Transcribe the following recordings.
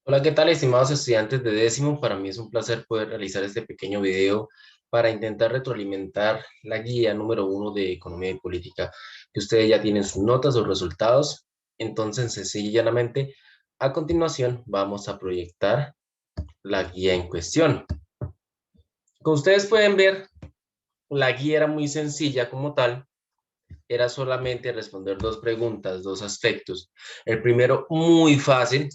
Hola, ¿qué tal, estimados estudiantes de décimo? Para mí es un placer poder realizar este pequeño video para intentar retroalimentar la guía número 1 de Economía y Política, que ustedes ya tienen sus notas, sus resultados. Entonces, sencilla y llanamente, a continuación vamos a proyectar la guía en cuestión. Como ustedes pueden ver, la guía era muy sencilla como tal, era solamente responder dos preguntas, dos aspectos. El primero, muy fácil.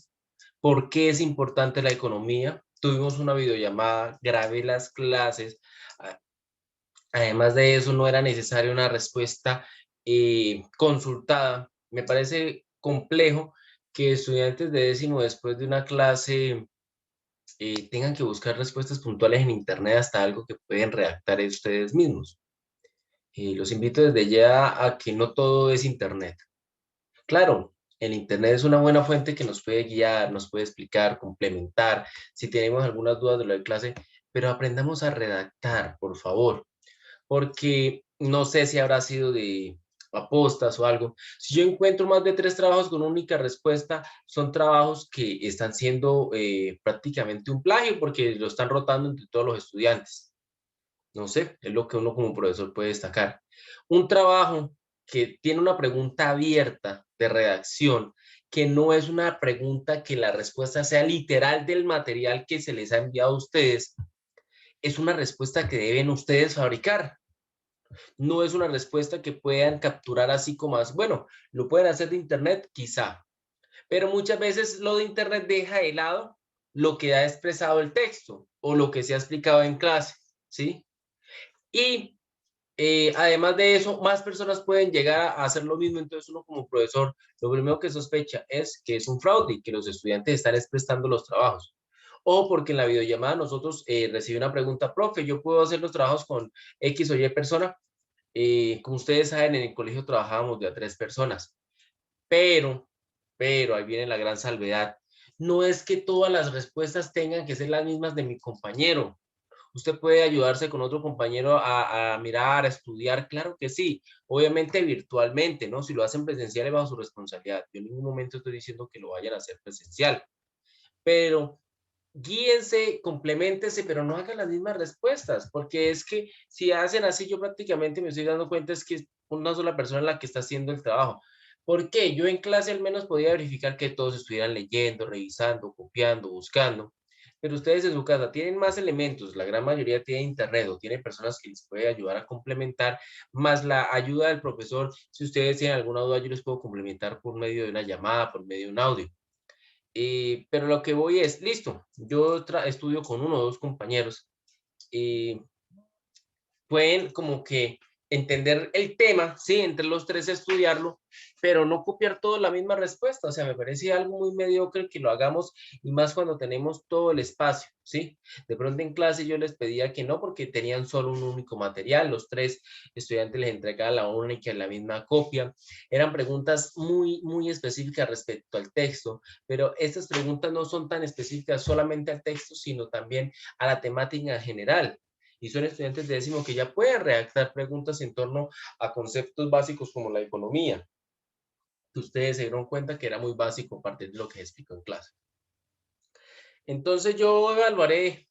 ¿Por qué es importante la economía? Tuvimos una videollamada, grabé las clases. Además de eso, no era necesaria una respuesta consultada. Me parece complejo que estudiantes de décimo después de una clase tengan que buscar respuestas puntuales en internet hasta algo que pueden redactar ustedes mismos. Los invito desde ya a que no todo es internet. Claro, el Internet es una buena fuente que nos puede guiar, nos puede explicar, complementar, si tenemos algunas dudas de lo de clase, pero aprendamos a redactar, por favor, porque no sé si habrá sido de apostas o algo. Si yo encuentro más de tres trabajos con única respuesta, son trabajos que están siendo prácticamente un plagio porque lo están rotando entre todos los estudiantes. No sé, es lo que uno como profesor puede destacar. Un trabajo que tiene una pregunta abierta de redacción, que no es una pregunta que la respuesta sea literal del material que se les ha enviado a ustedes, es una respuesta que deben ustedes fabricar. No es una respuesta que puedan capturar así como más. Bueno, lo pueden hacer de internet, quizá, pero muchas veces lo de internet deja de lado lo que ha expresado el texto o lo que se ha explicado en clase, ¿sí? Y además de eso, más personas pueden llegar a hacer lo mismo, entonces uno como profesor, lo primero que sospecha es que es un fraude y que los estudiantes están expresando los trabajos. O porque en la videollamada nosotros recibí una pregunta, profe, ¿yo puedo hacer los trabajos con X o Y persona? Como ustedes saben, en el colegio trabajábamos de a tres personas, pero, ahí viene la gran salvedad. No es que todas las respuestas tengan que ser las mismas de mi compañero. Usted puede ayudarse con otro compañero a mirar, a estudiar, claro que sí, obviamente virtualmente, ¿no? Si lo hacen presencial es bajo su responsabilidad. Yo en ningún momento estoy diciendo que lo vayan a hacer presencial, pero guíense, compleméntense, pero no hagan las mismas respuestas, porque es que si hacen así, yo prácticamente me estoy dando cuenta es que es una sola persona la que está haciendo el trabajo. ¿Por qué? Yo en clase al menos podía verificar que todos estuvieran leyendo, revisando, copiando, buscando, pero ustedes en su casa tienen más elementos, la gran mayoría tiene internet o tiene personas que les puede ayudar a complementar, más la ayuda del profesor. Si ustedes tienen alguna duda, yo les puedo complementar por medio de una llamada, por medio de un audio. Pero lo que voy es, listo, yo estudio con uno o dos compañeros y pueden como que entender el tema, sí, entre los tres estudiarlo, pero no copiar todo la misma respuesta. O sea, me parece algo muy mediocre que lo hagamos y más cuando tenemos todo el espacio, ¿sí? De pronto en clase yo les pedía que no porque tenían solo un único material, los tres estudiantes les entregaban la única y la misma copia. Eran preguntas muy, muy específicas respecto al texto, pero estas preguntas no son tan específicas solamente al texto, sino también a la temática en general y son estudiantes de décimo que ya pueden redactar preguntas en torno a conceptos básicos como la economía, que ustedes se dieron cuenta que era muy básico a partir de lo que se explicó en clase. Entonces yo evaluaré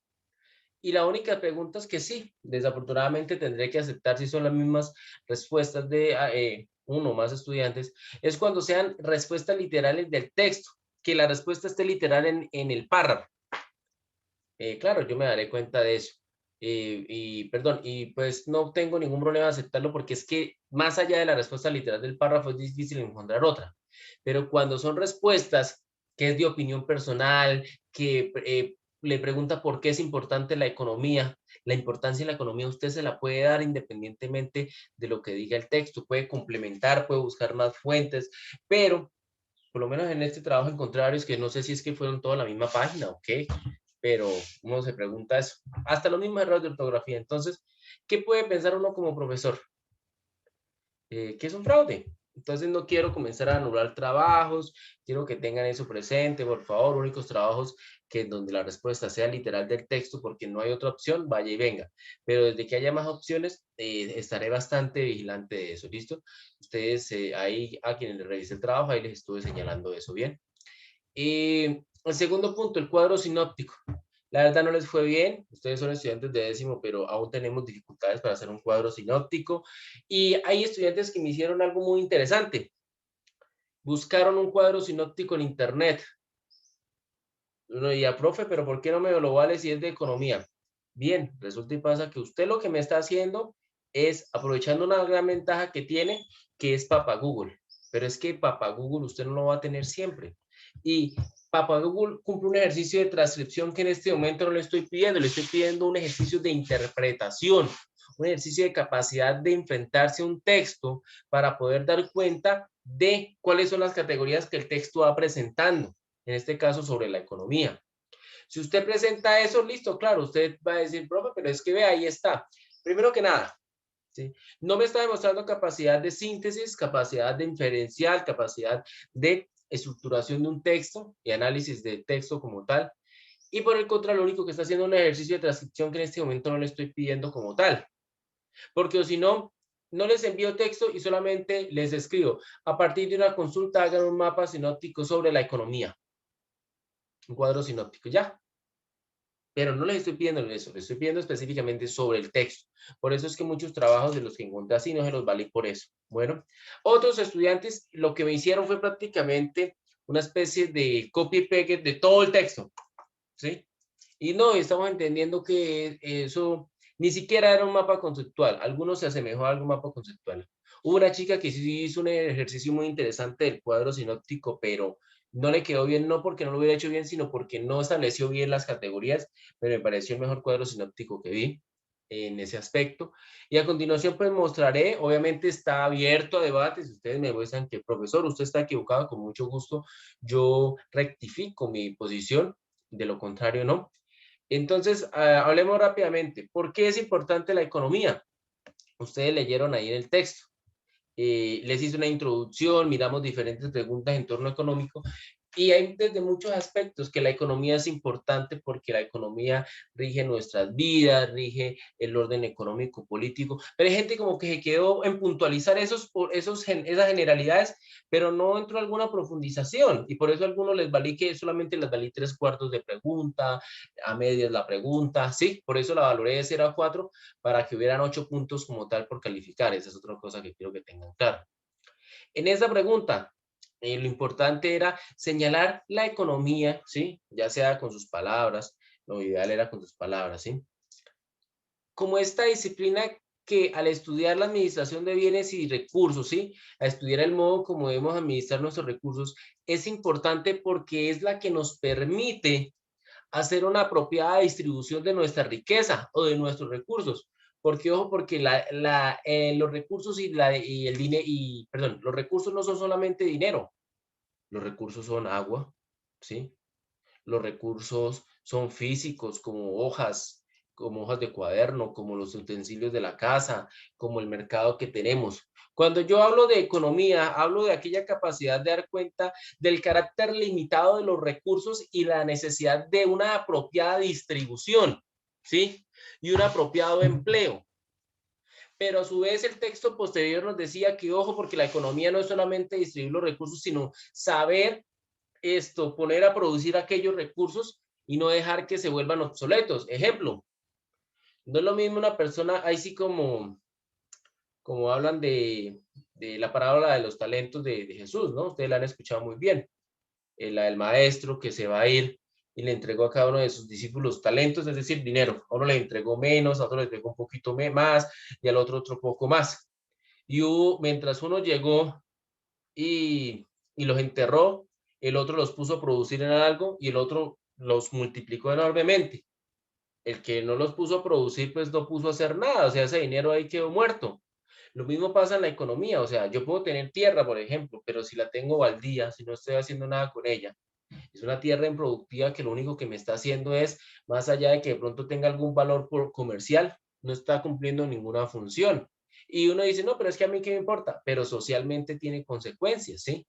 y la única pregunta es que sí, desafortunadamente tendré que aceptar si son las mismas respuestas de uno o más estudiantes, es cuando sean respuestas literales del texto, que la respuesta esté literal en el párrafo. Claro, yo me daré cuenta de eso. Perdón, y pues no tengo ningún problema de aceptarlo porque es que más allá de la respuesta literal del párrafo es difícil encontrar otra. Pero cuando son respuestas que es de opinión personal, que le pregunta por qué es importante la economía, la importancia de la economía usted se la puede dar independientemente de lo que diga el texto, puede complementar, puede buscar más fuentes, pero por lo menos en este trabajo encontré varios que no sé si es que fueron toda la misma página o qué, pero uno se pregunta eso. Hasta los mismos errores de ortografía. Entonces, ¿qué puede pensar uno como profesor? Que es un fraude. Entonces no quiero comenzar a anular trabajos, quiero que tengan eso presente, por favor, únicos trabajos que donde la respuesta sea literal del texto, porque no hay otra opción, vaya y venga. Pero desde que haya más opciones, estaré bastante vigilante de eso, ¿listo? Ustedes ahí a quienes les revise el trabajo, ahí les estuve señalando eso, ¿bien? El segundo punto, el cuadro sinóptico. La verdad no les fue bien, ustedes son estudiantes de décimo, pero aún tenemos dificultades para hacer un cuadro sinóptico. Y hay estudiantes que me hicieron algo muy interesante. Buscaron un cuadro sinóptico en internet. Uno diría, profe, pero ¿por qué no me lo vale si es de economía? Bien, resulta y pasa que usted lo que me está haciendo es aprovechando una gran ventaja que tiene, que es Papá Google. Pero es que Papá Google usted no lo va a tener siempre. Y Papá Google cumple un ejercicio de transcripción que en este momento no le estoy pidiendo, le estoy pidiendo un ejercicio de interpretación, un ejercicio de capacidad de enfrentarse a un texto para poder dar cuenta de cuáles son las categorías que el texto va presentando, en este caso sobre la economía. Si usted presenta eso, listo, claro, usted va a decir, profe, pero es que ve, ahí está. Primero que nada, ¿sí? No me está demostrando capacidad de síntesis, capacidad de inferencial, capacidad de estructuración de un texto y análisis del texto como tal. Y por el contrario, lo único que está haciendo es un ejercicio de transcripción que en este momento no le estoy pidiendo como tal. Porque si no, no les envío texto y solamente les escribo, a partir de una consulta hagan un mapa sinóptico sobre la economía, un cuadro sinóptico, ya. Pero no les estoy pidiendo eso, les estoy pidiendo específicamente sobre el texto. Por eso es que muchos trabajos de los que encontré así no se los valí por eso. Bueno, otros estudiantes lo que me hicieron fue prácticamente una especie de copy y pegue de todo el texto, ¿sí? Y no, estamos entendiendo que eso ni siquiera era un mapa conceptual, algunos se asemejó a algún mapa conceptual. Hubo una chica que sí hizo un ejercicio muy interesante del cuadro sinóptico, pero no le quedó bien, no porque no lo hubiera hecho bien, sino porque no estableció bien las categorías, pero me pareció el mejor cuadro sinóptico que vi en ese aspecto. Y a continuación, pues mostraré, obviamente está abierto a debates, si ustedes me muestran que, profesor, usted está equivocado, con mucho gusto, yo rectifico mi posición, de lo contrario, no. Entonces, hablemos rápidamente. ¿Por qué es importante la economía? Ustedes leyeron ahí en el texto. Les hice una introducción, miramos diferentes preguntas en torno económico y hay desde muchos aspectos que la economía es importante porque la economía rige nuestras vidas, rige el orden económico, político, pero hay gente como que se quedó en puntualizar esas generalidades, pero no entró a alguna profundización y por eso a algunos les valí que solamente les valí 3/4 de pregunta, a medias la pregunta, sí, por eso la valoré de 0 a 4 para que hubieran 8 puntos como tal por calificar, esa es otra cosa que quiero que tengan claro. En esa pregunta, lo importante era señalar la economía, ¿sí? Ya sea con sus palabras, lo ideal era con sus palabras, ¿sí? Como esta disciplina que al estudiar la administración de bienes y recursos, ¿sí? A estudiar el modo como debemos administrar nuestros recursos, es importante porque es la que nos permite hacer una apropiada distribución de nuestra riqueza o de nuestros recursos. Porque, ojo, porque los recursos y el dinero, y, perdón, los recursos no son solamente dinero, los recursos son agua, ¿sí? Los recursos son físicos, como hojas de cuaderno, como los utensilios de la casa, como el mercado que tenemos. Cuando yo hablo de economía, hablo de aquella capacidad de dar cuenta del carácter limitado de los recursos y la necesidad de una apropiada distribución, ¿sí? Y un apropiado empleo. Pero a su vez el texto posterior nos decía que, ojo, porque la economía no es solamente distribuir los recursos, sino saber poner a producir aquellos recursos y no dejar que se vuelvan obsoletos. Ejemplo, no es lo mismo una persona, ahí sí como hablan de la parábola de los talentos de Jesús, ¿no? Ustedes la han escuchado muy bien. La del maestro que se va a ir y le entregó a cada uno de sus discípulos talentos, es decir, dinero. A uno le entregó menos, a otro le entregó un poquito más y al otro poco más. Y mientras uno llegó y los enterró, el otro los puso a producir en algo y el otro los multiplicó enormemente. El que no los puso a producir, pues no puso a hacer nada, o sea, ese dinero ahí quedó muerto. Lo mismo pasa en la economía, o sea, yo puedo tener tierra, por ejemplo, pero si la tengo baldía, si no estoy haciendo nada con ella, es una tierra improductiva que lo único que me está haciendo es, más allá de que de pronto tenga algún valor comercial, no está cumpliendo ninguna función. Y uno dice, no, pero es que a mí qué me importa, pero socialmente tiene consecuencias, ¿sí?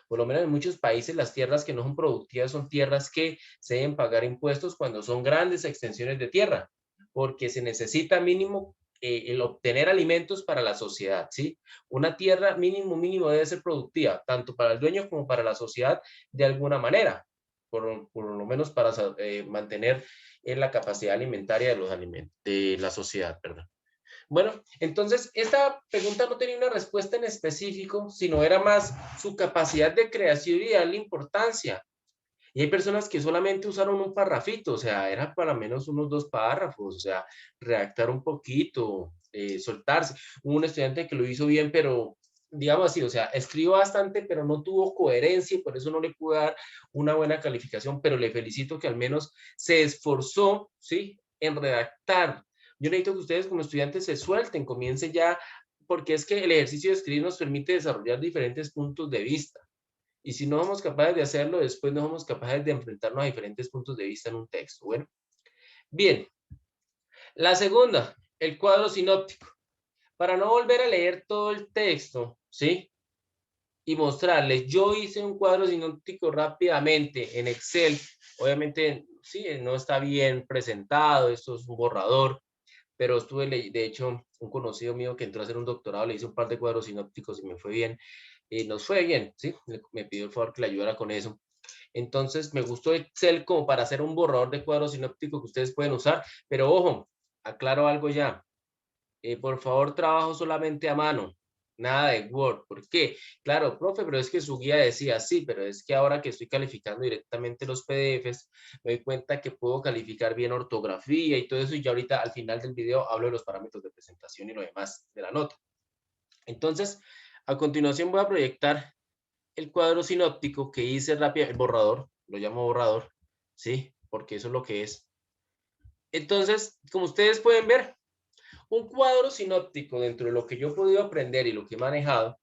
Por lo menos en muchos países las tierras que no son productivas son tierras que se deben pagar impuestos cuando son grandes extensiones de tierra, porque se necesita mínimo el obtener alimentos para la sociedad, ¿sí? Una tierra mínimo debe ser productiva, tanto para el dueño como para la sociedad de alguna manera. por lo menos para mantener la capacidad alimentaria de los alimentos, de la sociedad, perdón. Bueno, entonces esta pregunta no tenía una respuesta en específico, sino era más su capacidad de creación y darle importancia. Y hay personas que solamente usaron un parrafito, o sea, era para menos unos 2 párrafos, o sea, redactar un poquito, soltarse. Hubo un estudiante que lo hizo bien, pero digamos así, o sea, escribió bastante, pero no tuvo coherencia y por eso no le pude dar una buena calificación, pero le felicito que al menos se esforzó, ¿sí?, en redactar. Yo necesito que ustedes como estudiantes se suelten, comiencen ya, porque es que el ejercicio de escribir nos permite desarrollar diferentes puntos de vista. Y si no somos capaces de hacerlo, después no somos capaces de enfrentarnos a diferentes puntos de vista en un texto. Bueno, bien. La segunda, el cuadro sinóptico. Para no volver a leer todo el texto, ¿sí? Y mostrarles, yo hice un cuadro sinóptico rápidamente en Excel. Obviamente, sí, no está bien presentado, esto es un borrador, pero estuve, de hecho, un conocido mío que entró a hacer un doctorado, le hice un par de cuadros sinópticos y me fue bien. Nos fue bien, ¿sí? Me pidió el favor que le ayudara con eso. Entonces, me gustó Excel como para hacer un borrador de cuadro sinóptico que ustedes pueden usar, pero ojo, aclaro algo ya. Por favor, trabajo solamente a mano, nada de Word. ¿Por qué? Claro, profe, pero es que su guía decía sí, pero es que ahora que estoy calificando directamente los PDFs, me doy cuenta que puedo calificar bien ortografía y todo eso, y ya ahorita al final del video hablo de los parámetros de presentación y lo demás de la nota. Entonces, a continuación voy a proyectar el cuadro sinóptico que hice rápido, el borrador, lo llamo borrador, ¿sí? Porque eso es lo que es. Entonces, como ustedes pueden ver, un cuadro sinóptico dentro de lo que yo he podido aprender y lo que he manejado,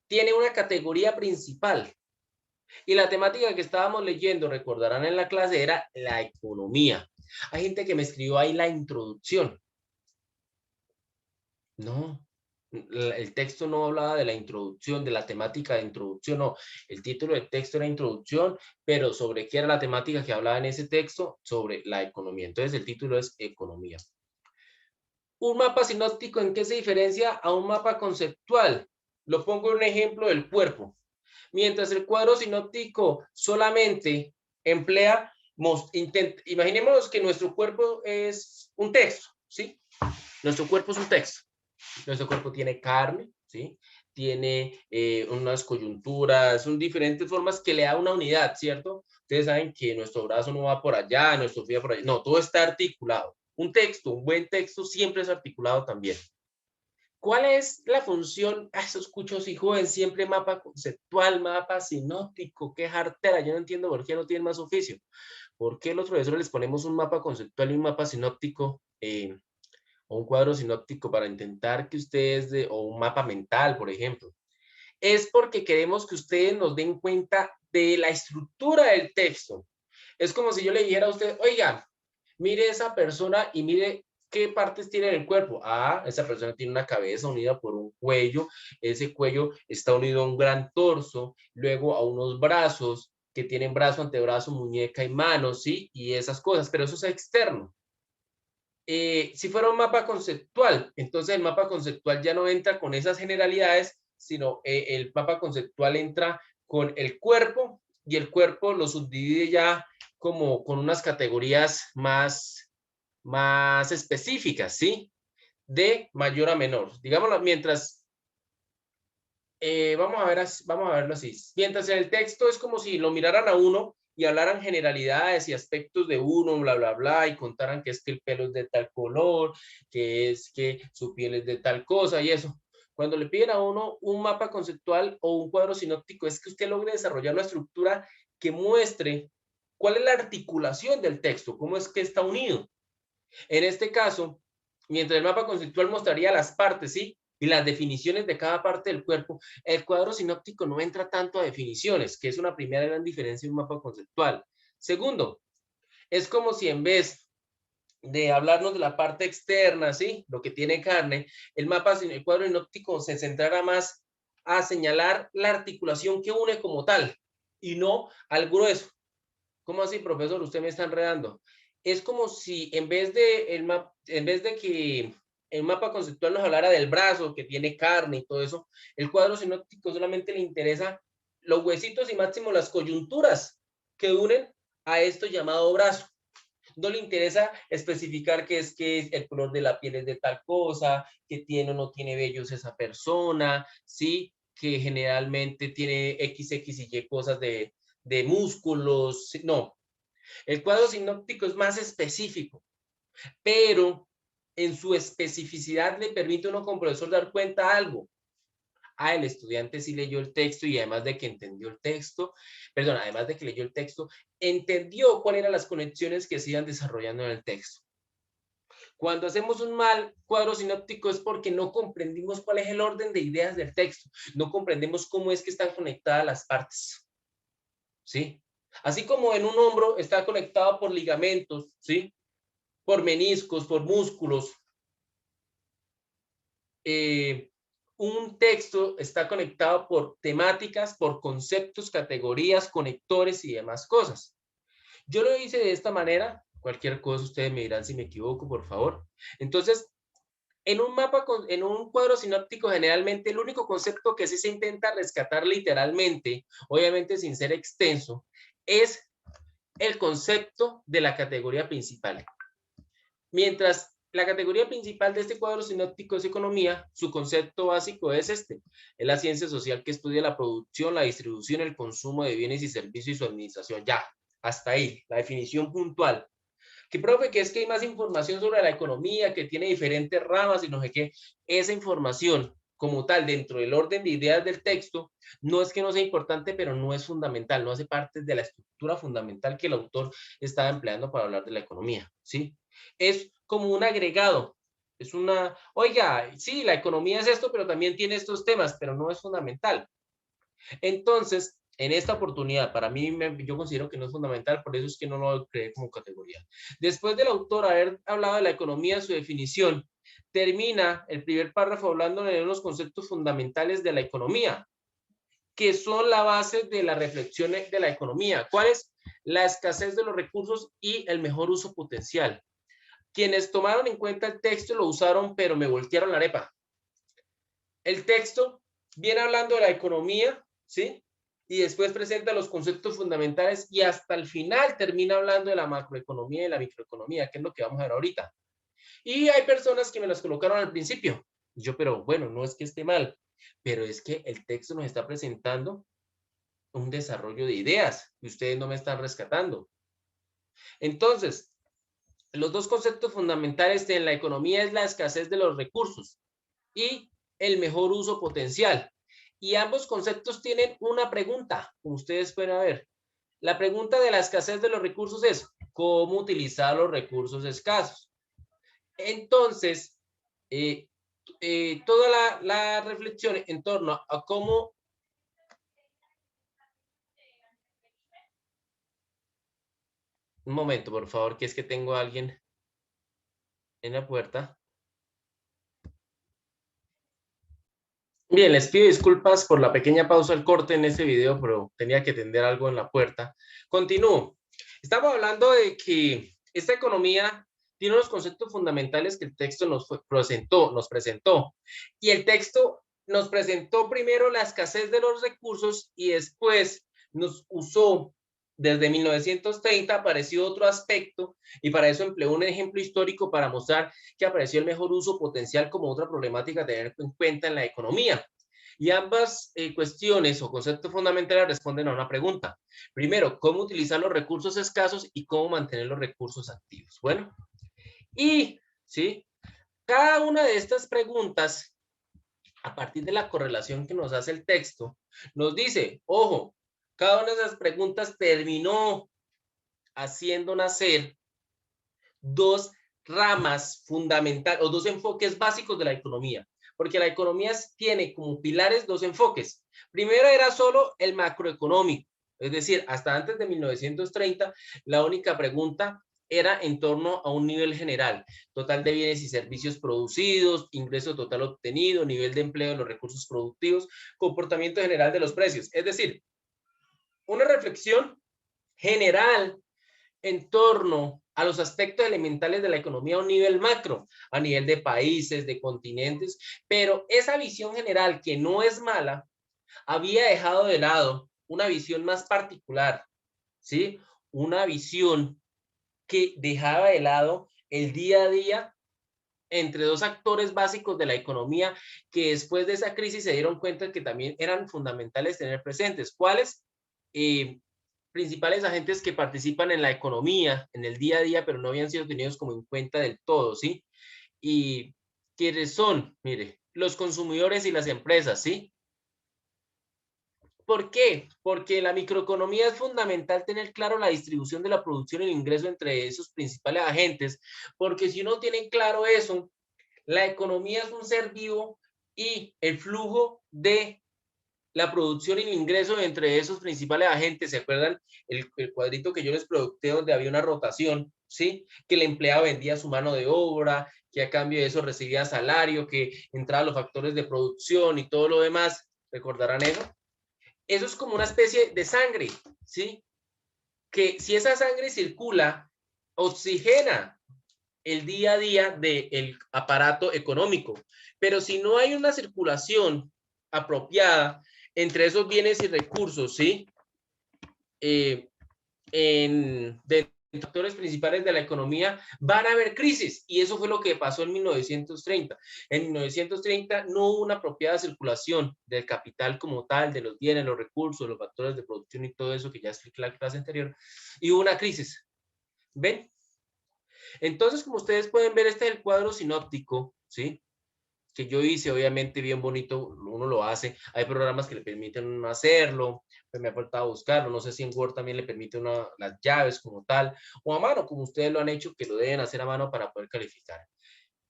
tiene una categoría principal. Y la temática que estábamos leyendo, recordarán en la clase, era la economía. Hay gente que me escribió ahí la introducción. No, el texto no hablaba de la introducción, de la temática de introducción, no. El título del texto era introducción, pero ¿sobre qué era la temática que hablaba en ese texto? Sobre la economía. Entonces el título es economía. Un mapa sinóptico, ¿en qué se diferencia a un mapa conceptual? Lo pongo en un ejemplo del cuerpo. Mientras el cuadro sinóptico solamente emplea, imaginemos que nuestro cuerpo es un texto, ¿sí? Nuestro cuerpo es un texto. Nuestro cuerpo tiene carne, ¿sí? Tiene unas coyunturas, son diferentes formas que le da una unidad, ¿cierto? Ustedes saben que nuestro brazo no va por allá, nuestro pie va por allá. No, todo está articulado. Un texto, un buen texto siempre es articulado también. ¿Cuál es la función? Eso escucho si joven, siempre mapa conceptual, mapa sinóptico, qué jartera. Yo no entiendo por qué no tienen más oficio. ¿Por qué los profesores les ponemos un mapa conceptual y un mapa sinóptico o un cuadro sinóptico para intentar que ustedes, o un mapa mental, por ejemplo? Es porque queremos que ustedes nos den cuenta de la estructura del texto. Es como si yo le dijera a usted, oiga, mire esa persona y mire qué partes tiene en el cuerpo. Ah, esa persona tiene una cabeza unida por un cuello, ese cuello está unido a un gran torso, luego a unos brazos que tienen brazo, antebrazo, muñeca y manos, ¿sí? Y esas cosas, pero eso es externo. Si fuera un mapa conceptual, entonces el mapa conceptual ya no entra con esas generalidades, sino el mapa conceptual entra con el cuerpo y el cuerpo lo subdivide ya como con unas categorías más específicas, ¿sí? De mayor a menor. Digámoslo, mientras, vamos a verlo así. Mientras en el texto es como si lo miraran a uno y hablaran generalidades y aspectos de uno, bla, bla, bla, y contaran que es que el pelo es de tal color, que es que su piel es de tal cosa y eso. Cuando le piden a uno un mapa conceptual o un cuadro sinóptico, es que usted logre desarrollar una estructura que muestre cuál es la articulación del texto, cómo es que está unido. En este caso, mientras el mapa conceptual mostraría las partes, ¿sí? Y las definiciones de cada parte del cuerpo, el cuadro sinóptico no entra tanto a definiciones, que es una primera gran diferencia en un mapa conceptual. Segundo, es como si en vez de hablarnos de la parte externa, ¿sí? Lo que tiene carne, el cuadro sinóptico se centrará más a señalar la articulación que une como tal y no al grueso. ¿Cómo así, profesor? Usted me está enredando. Es como si en vez de que el mapa conceptual nos hablara del brazo, que tiene carne y todo eso, el cuadro sinóptico solamente le interesa los huesitos y máximo las coyunturas que unen a esto llamado brazo. No le interesa especificar que el color de la piel es de tal cosa, que tiene o no tiene vellos esa persona, ¿sí? Que generalmente tiene X, X y Y cosas de músculos. No, el cuadro sinóptico es más específico, pero en su especificidad le permite a uno como profesor dar cuenta de algo. El estudiante sí leyó el texto y además de que entendió el texto, perdón, además de que leyó el texto, entendió cuáles eran las conexiones que se iban desarrollando en el texto. Cuando hacemos un mal cuadro sinóptico es porque no comprendimos cuál es el orden de ideas del texto, no comprendemos cómo es que están conectadas las partes, ¿sí? Así como en un hombro está conectado por ligamentos, ¿sí? Por meniscos, por músculos, eh, un texto está conectado por temáticas, por conceptos, categorías, conectores y demás cosas. Yo lo hice de esta manera, cualquier cosa ustedes me dirán si me equivoco, por favor. Entonces, en un mapa, en un cuadro sinóptico, generalmente el único concepto que sí se intenta rescatar literalmente, obviamente sin ser extenso, es el concepto de la categoría principal. Mientras la categoría principal de este cuadro sinóptico es economía, su concepto básico es este: es la ciencia social que estudia la producción, la distribución, el consumo de bienes y servicios y su administración. Ya, hasta ahí, la definición puntual. Que profe, que es que hay más información sobre la economía, que tiene diferentes ramas y no sé qué. Esa información como tal, dentro del orden de ideas del texto, no es que no sea importante, pero no es fundamental, no hace parte de la estructura fundamental que el autor estaba empleando para hablar de la economía, ¿sí? Es como un agregado, es una, oiga, sí, la economía es esto, pero también tiene estos temas, pero no es fundamental. Entonces, en esta oportunidad, para mí, yo considero que no es fundamental, por eso es que no lo creé como categoría. Después del autor haber hablado de la economía, su definición, termina el primer párrafo hablando de unos conceptos fundamentales de la economía, que son la base de la reflexión de la economía. ¿Cuál es? La escasez de los recursos y el mejor uso potencial. Quienes tomaron en cuenta el texto lo usaron, pero me voltearon la arepa. El texto viene hablando de la economía, ¿sí? Y después presenta los conceptos fundamentales y hasta el final termina hablando de la macroeconomía y la microeconomía, que es lo que vamos a ver ahorita. Y hay personas que me las colocaron al principio. Yo, pero bueno, no es que esté mal, pero es que el texto nos está presentando un desarrollo de ideas y ustedes no me están rescatando. Entonces, los dos conceptos fundamentales de la economía es la escasez de los recursos y el mejor uso potencial. Y ambos conceptos tienen una pregunta, como ustedes pueden ver. La pregunta de la escasez de los recursos es, ¿cómo utilizar los recursos escasos? Entonces, toda la reflexión en torno a cómo... Un momento, por favor, que es que tengo a alguien en la puerta. Bien, les pido disculpas por la pequeña pausa al corte en este video, pero tenía que atender algo en la puerta. Continúo. Estamos hablando de que esta economía tiene unos conceptos fundamentales que el texto nos presentó. Y el texto nos presentó primero la escasez de los recursos y después nos usó, desde 1930 apareció otro aspecto y para eso empleó un ejemplo histórico para mostrar que apareció el mejor uso potencial como otra problemática a tener en cuenta en la economía. Y ambas cuestiones o conceptos fundamentales responden a una pregunta. Primero, ¿cómo utilizar los recursos escasos y cómo mantener los recursos activos? Bueno, y ¿sí? Cada una de estas preguntas, a partir de la correlación que nos hace el texto, nos dice, ojo, cada una de esas preguntas terminó haciendo nacer dos ramas fundamentales o dos enfoques básicos de la economía, porque la economía tiene como pilares dos enfoques. Primero era solo el macroeconómico, es decir, hasta antes de 1930, la única pregunta era en torno a un nivel general, total de bienes y servicios producidos, ingreso total obtenido, nivel de empleo de los recursos productivos, comportamiento general de los precios. Es decir, una reflexión general en torno a los aspectos elementales de la economía a un nivel macro, a nivel de países, de continentes, pero esa visión general, que no es mala, había dejado de lado una visión más particular, ¿sí? una visión que dejaba de lado el día a día entre dos actores básicos de la economía que después de esa crisis se dieron cuenta que también eran fundamentales tener presentes. ¿Cuáles? Principales agentes que participan en la economía, en el día a día, pero no habían sido tenidos como en cuenta del todo, ¿sí? Y quiénes son, mire, los consumidores y las empresas, ¿sí? ¿Por qué? Porque en la microeconomía es fundamental tener claro la distribución de la producción y el ingreso entre esos principales agentes, porque si no tienen claro eso, la economía es un ser vivo y el flujo de la producción y el ingreso entre esos principales agentes, ¿se acuerdan? El cuadrito que yo les producté donde había una rotación, ¿sí? Que el empleado vendía su mano de obra, que a cambio de eso recibía salario, que entraban los factores de producción y todo lo demás. ¿Recordarán eso? Eso es como una especie de sangre, ¿sí? Que si esa sangre circula, oxigena el día a día del aparato económico. Pero si no hay una circulación apropiada entre esos bienes y recursos, ¿sí? De factores principales de la economía, van a haber crisis. Y eso fue lo que pasó en 1930. En 1930 no hubo una apropiada circulación del capital como tal, de los bienes, los recursos, los factores de producción y todo eso que ya expliqué en la clase anterior. Y hubo una crisis. ¿Ven? Entonces, como ustedes pueden ver, este es el cuadro sinóptico, ¿sí? Que yo hice, obviamente bien bonito, uno lo hace. Hay programas que le permiten hacerlo, pues me ha faltado buscarlo. No sé si en Word también le permite las llaves como tal, o a mano, como ustedes lo han hecho, que lo deben hacer a mano para poder calificar.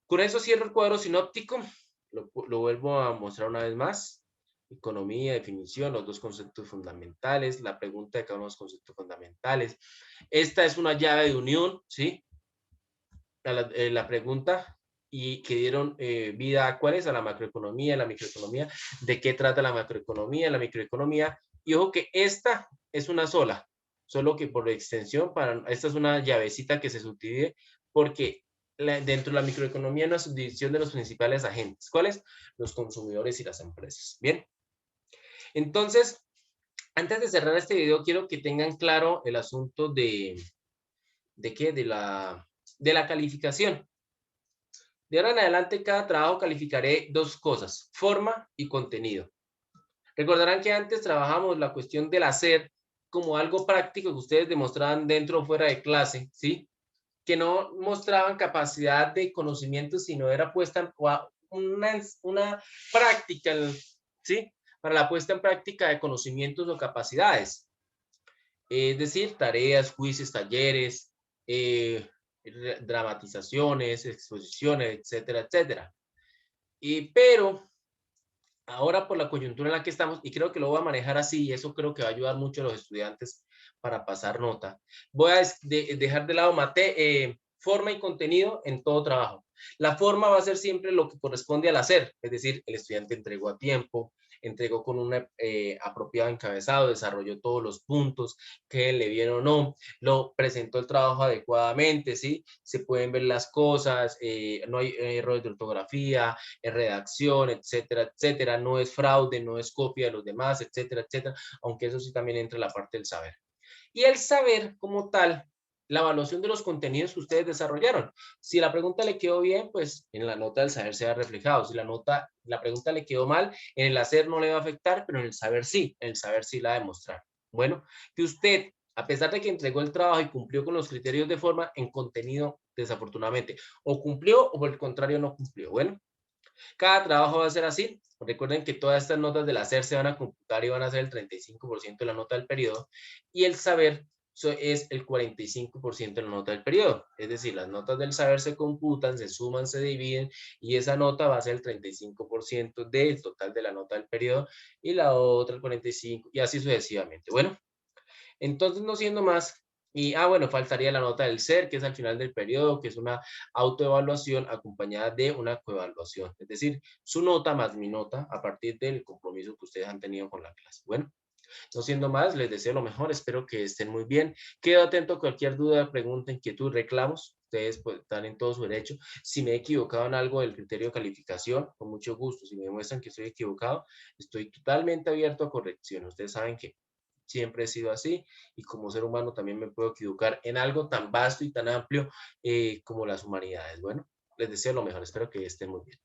Con eso cierro el cuadro sinóptico. Lo vuelvo a mostrar una vez más. Economía, definición, los dos conceptos fundamentales, la pregunta de cada uno de los conceptos fundamentales. Esta es una llave de unión, ¿sí? La pregunta y que dieron vida a cuál es, a la macroeconomía, la microeconomía, de qué trata la macroeconomía, la microeconomía. Y ojo que esta es una sola, solo que por extensión, esta es una llavecita que se subdivide porque dentro de la microeconomía hay una subdivisión de los principales agentes. ¿Cuáles? Los consumidores y las empresas. Bien. Entonces, antes de cerrar este video, quiero que tengan claro el asunto ¿de qué? De la calificación. De ahora en adelante, cada trabajo calificaré dos cosas, forma y contenido. Recordarán que antes trabajamos la cuestión del hacer como algo práctico que ustedes demostraban dentro o fuera de clase, ¿sí? Que no mostraban capacidad de conocimiento, sino era puesta una práctica, ¿sí? Para la puesta en práctica de conocimientos o capacidades. Es decir, tareas, quizzes, talleres, dramatizaciones, exposiciones, etcétera, etcétera. Pero ahora por la coyuntura en la que estamos, y creo que lo voy a manejar así, y eso creo que va a ayudar mucho a los estudiantes para pasar nota, voy a dejar de lado forma y contenido en todo trabajo. La forma va a ser siempre lo que corresponde al hacer, es decir, el estudiante entregó a tiempo, entregó con un apropiado encabezado, desarrolló todos los puntos que le vieron o no, lo presentó el trabajo adecuadamente, ¿sí? Se pueden ver las cosas, no hay errores de ortografía, redacción, etcétera, etcétera. No es fraude, no es copia de los demás, etcétera, etcétera, aunque eso sí también entra en la parte del saber. Y el saber como tal, la evaluación de los contenidos que ustedes desarrollaron. Si la pregunta le quedó bien, pues en la nota del saber se ha reflejado. Si la pregunta le quedó mal, en el hacer no le va a afectar, pero en el saber sí la va a demostrar. Bueno, que usted, a pesar de que entregó el trabajo y cumplió con los criterios de forma, en contenido, desafortunadamente, o cumplió o por el contrario no cumplió. Bueno, cada trabajo va a ser así. Recuerden que todas estas notas del hacer se van a computar y van a ser el 35% de la nota del periodo y el saber es el 45% de la nota del periodo. Es decir, las notas del saber se computan, se suman, se dividen y esa nota va a ser el 35% del total de la nota del periodo y la otra el 45% y así sucesivamente. Bueno, entonces, no siendo más, bueno, faltaría la nota del ser, que es al final del periodo, que es una autoevaluación acompañada de una coevaluación, es decir, su nota más mi nota a partir del compromiso que ustedes han tenido con la clase. Bueno, no siendo más, les deseo lo mejor, espero que estén muy bien. Quedo atento a cualquier duda, pregunta, inquietud, reclamos. Ustedes pues, están en todo su derecho. Si me he equivocado en algo del criterio de calificación, con mucho gusto. Si me demuestran que estoy equivocado, estoy totalmente abierto a corrección. Ustedes saben que siempre he sido así y como ser humano también me puedo equivocar en algo tan vasto y tan amplio como las humanidades. Bueno, les deseo lo mejor, espero que estén muy bien.